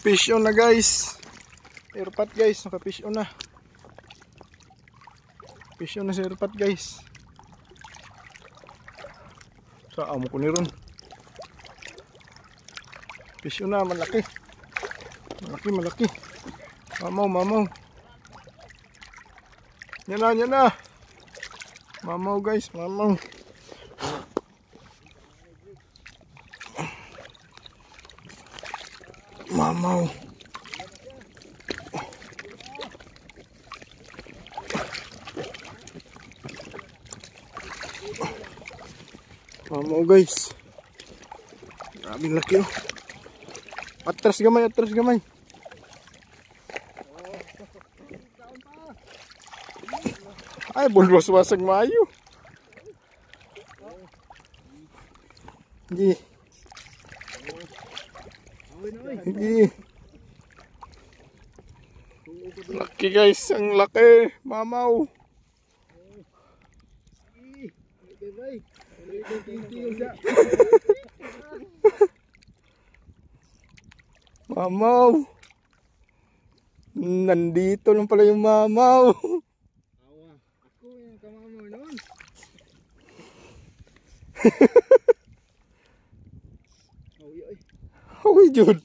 Fish on na guys. Airpot guys, naka-fish on na. Fish on na sa airpot guys. Sa amo ko ni ron. Fish on na, malaki. Malaki. Mamaw. Yan na. Mamaw guys, mamaw. Mamaw. Mamaw guys. Grabe laki oh. Atras gamay. Ay, bulwas-wasag maayo. Hindi. Laki guys, ang laki. Mamaw. Mamaw. Nandito lang pala yung mamaw. Ako yung kamamaw noon. Uy, Jud.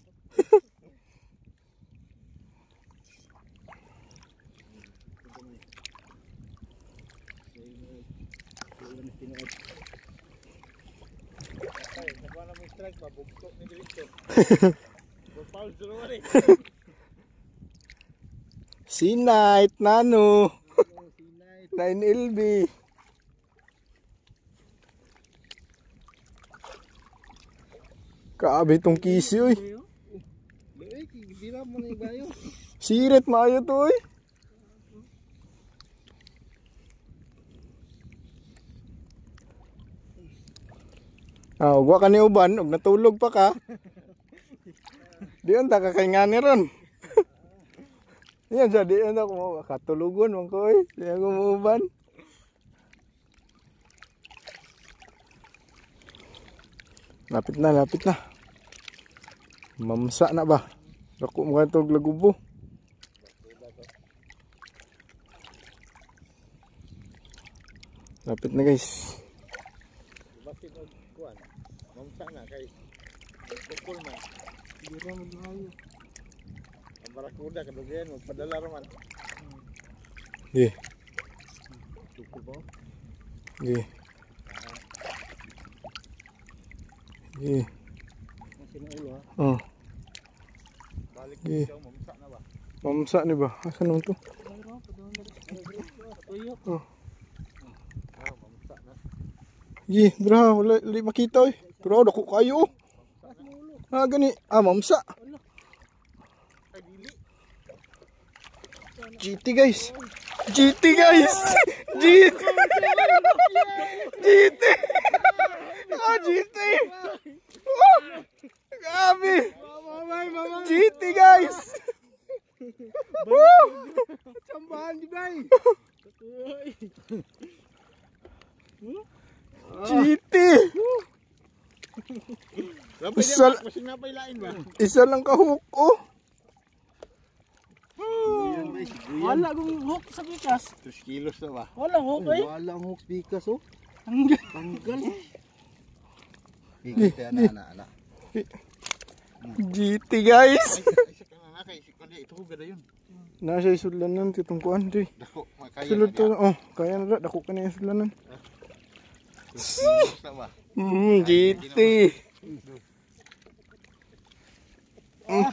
Sinite nano. 9LB. Kaabi tong kisi oy. Sirit maayo to oy. Wa ka ni uban ug natulog pa ka. Diyon ta ka kay ngani ron. Yan sa diyon ta ko katulugon man ko oy. Di ako muuban. Lapit na. Mamsa na ba? Dako mo katog lagubo. Lapit na guys. Mamsa na kay bukol man. Dira mo layo. Ang barakuda kadugyan magpadala raman. Tuko ba? Masin ulo ha. Balik ko mamsa na ba? Mamsa ni ba? Asan naman to? Mamsa na. Bra, wala makita oy. Pero dako kayo. Gani. Mamsa. GT guys. GT. GT. Grabe. GT guys. Sambahan di bay. GT. Isa lang kahuk oh. Wala kong hook sa bikas. 3 kilos na ba? Walang hook eh. Walang hook bikas oh. Tanggal. Bikas kaya na. GT guys. Ito ko gada yun. Nasa isudlanan kitungkuan di. Dako, makaya. Sulod to. Kaya na dako ka na isudlanan. GT.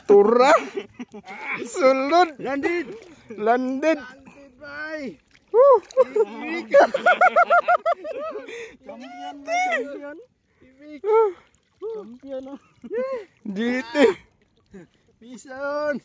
Tura. Sulod. Landed. Bye. GT. Pison.